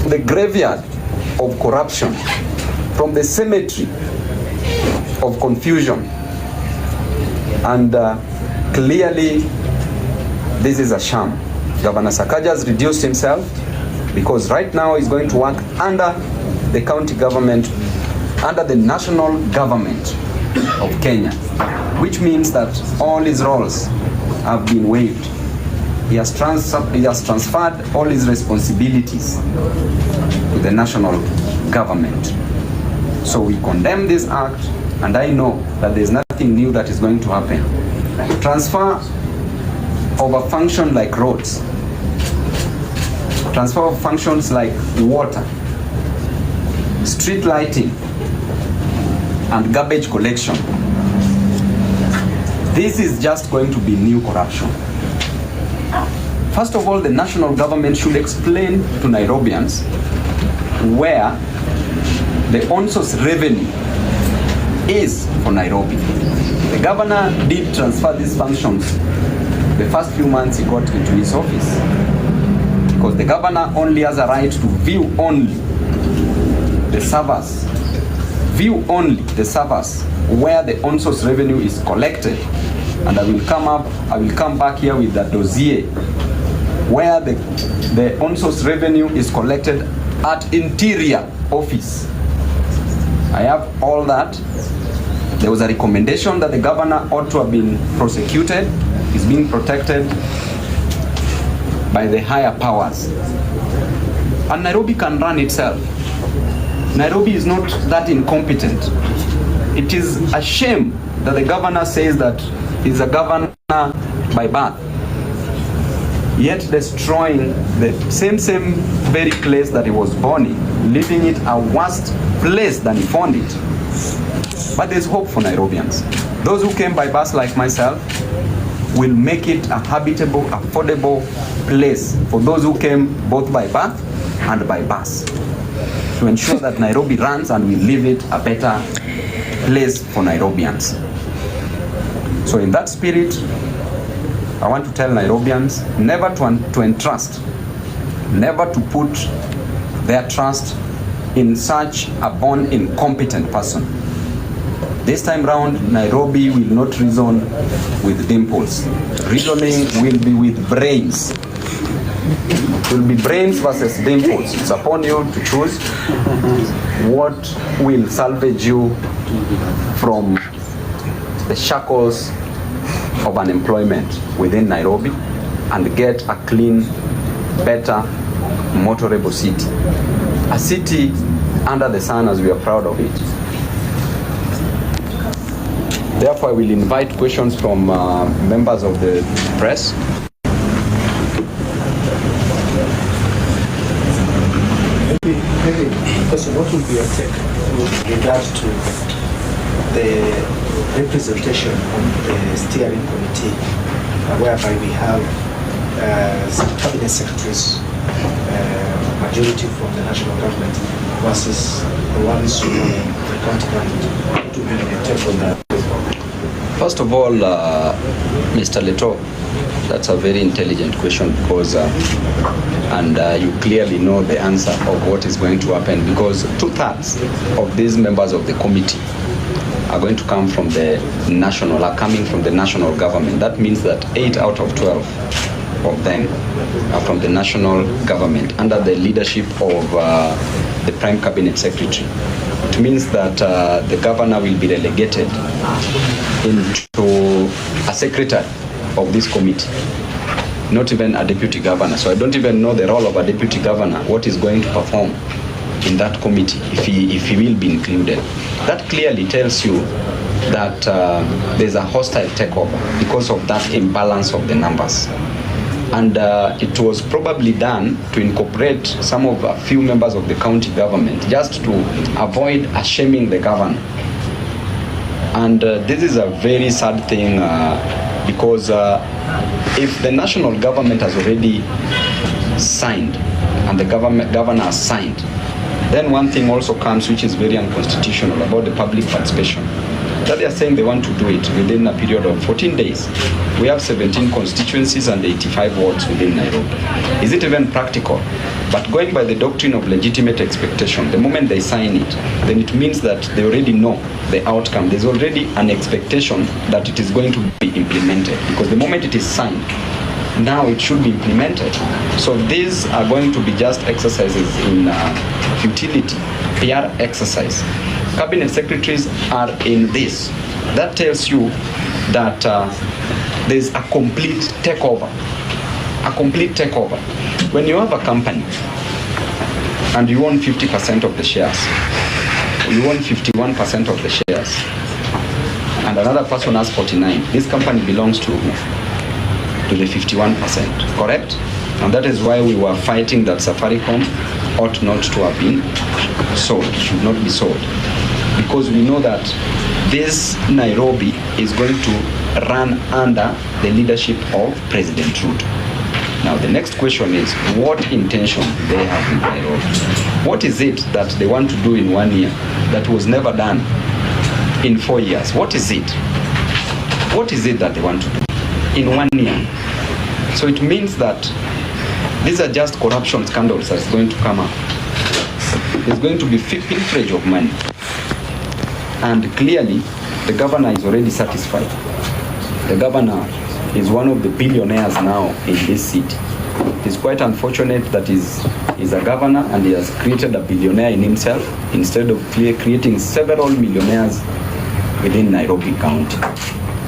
the graveyard of corruption, from the cemetery of confusion. And clearly, this is a sham. Governor Sakaja has reduced himself because right now he's going to work under the county government, under the national government of Kenya, which means that all his roles have been waived. He has transferred all his responsibilities to the national government. So we condemn this act, and I know that there's nothing new that is going to happen. Transfer of a function like roads, transfer of functions like water, street lighting, and garbage collection. This is just going to be new corruption. First of all, the national government should explain to Nairobians where the on-source revenue is for Nairobi. The governor did transfer these functions the first few months he got into his office, because the governor only has a right to view only the servers, where the on-source revenue is collected. And I will come back here with that dossier where the on-source revenue is collected at Interior Office. I have all that. There was a recommendation that the governor ought to have been prosecuted. He's being protected by the higher powers. And Nairobi can run itself. Nairobi is not that incompetent. It is a shame that the governor says that he's a governor by birth, yet destroying the same very place that he was born in, leaving it a worse place than he found it. But there's hope for Nairobians. Those who came by bus like myself will make it a habitable, affordable place for those who came both by birth and by bus, to ensure that Nairobi runs and we leave it a better place for Nairobians. So in that spirit, I want to tell Nairobians never to entrust, never to put their trust in such a born incompetent person. This time round, Nairobi will not reason with dimples. Reasoning will be with brains. It will be brains versus dimples. It's upon you to choose what will salvage you from the shackles of unemployment within Nairobi and get a clean, better, motorable city. A city under the sun, as we are proud of it. Therefore, I will invite questions from members of the press. Maybe, question, what will be your take with regard to the representation of the steering committee, whereby we have some cabinet secretaries, majority from the national government versus the ones from the county government? What will be your take on that? First of all, Mr. Leto, that's a very intelligent question, because you clearly know the answer of what is going to happen, because 2/3 of these members of the committee are going to come from the coming from the national government. That means that 8 out of 12 of them are from the national government under the leadership of the Prime Cabinet Secretary. It means that the governor will be relegated into a secretary of this committee, not even a deputy governor. So I don't even know the role of a deputy governor, what is going to perform in that committee if he will be included. That clearly tells you that there's a hostile takeover because of that imbalance of the numbers. And it was probably done to incorporate some of a few members of the county government just to avoid shaming the governor. And this is a very sad thing because if the national government has already signed and the governor has signed, then one thing also comes which is very unconstitutional about the public participation. That they are saying they want to do it within a period of 14 days. We have 17 constituencies and 85 wards within Nairobi. Is it even practical? But going by the doctrine of legitimate expectation, the moment they sign it, then it means that they already know the outcome. There's already an expectation that it is going to be implemented, because the moment it is signed, now it should be implemented. So these are going to be just exercises in futility, PR exercise. Cabinet secretaries are in this. That tells you that there's a complete takeover. A complete takeover. When you have a company and you own 50% of the shares, you own 51% of the shares, and another person has 49, this company belongs to the 51%, correct? And that is why we were fighting that Safaricom ought not to have been sold, should not be sold. Because we know that this Nairobi is going to run under the leadership of President Ruto. Now the next question is, what intention do they have in Nairobi? What is it that they want to do in 1 year that was never done in 4 years? What is it? What is it that they want to do in 1 year? So it means that these are just corruption scandals that's going to come up. There's going to be pilferage of money. And clearly, the governor is already satisfied. The governor is one of the billionaires now in this city. It's quite unfortunate that he's a governor and he has created a billionaire in himself instead of creating several millionaires within Nairobi County.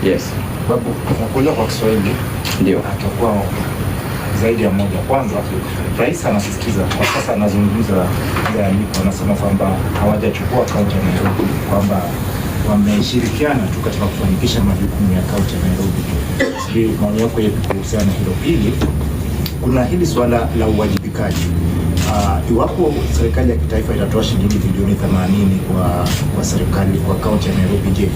Yes. Babu, unakuja kwa Kiswahili. Ndio. Atakuwa zaidi ya moja. Kwanza, rais anasisitiza kwa sasa, anazungumza anasema kwamba hawajachukua kaunti ya Nairobi, kwamba wameshirikiana tu katika kufanikisha majukumu ya kaunti ya Nairobi. Sijui maoni yako yapi kuhusiana na hilo. Pili, kuna hili swala la uwajibikaji. Iwapo serikali ya kitaifa itatoa shilingi bilioni 80 kwa serikali kwa kaunti ya Nairobi, je,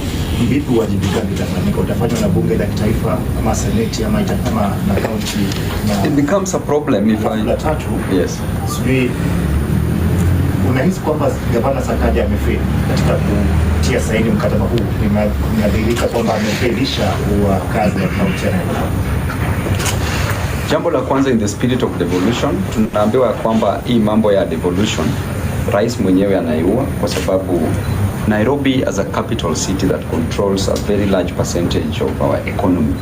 vipi uwajibikaji utafanyika? Utafanywa na bunge la kitaifa ama seneti ama itafanywa na kaunti? It becomes a problem if la tatu, yes. Sijui unahisi kwamba gavana Sakaja amefeli katika kutia saini mkataba huu? Inadhihirika kwamba amefelisha kazi ya kaunti ya Nairobi. Jambo la kwanza, in the spirit of devolution, tunaambiwa kwamba hii mambo ya devolution rais mwenyewe anaiua, kwa sababu Nairobi as a capital city that controls a very large percentage of our economy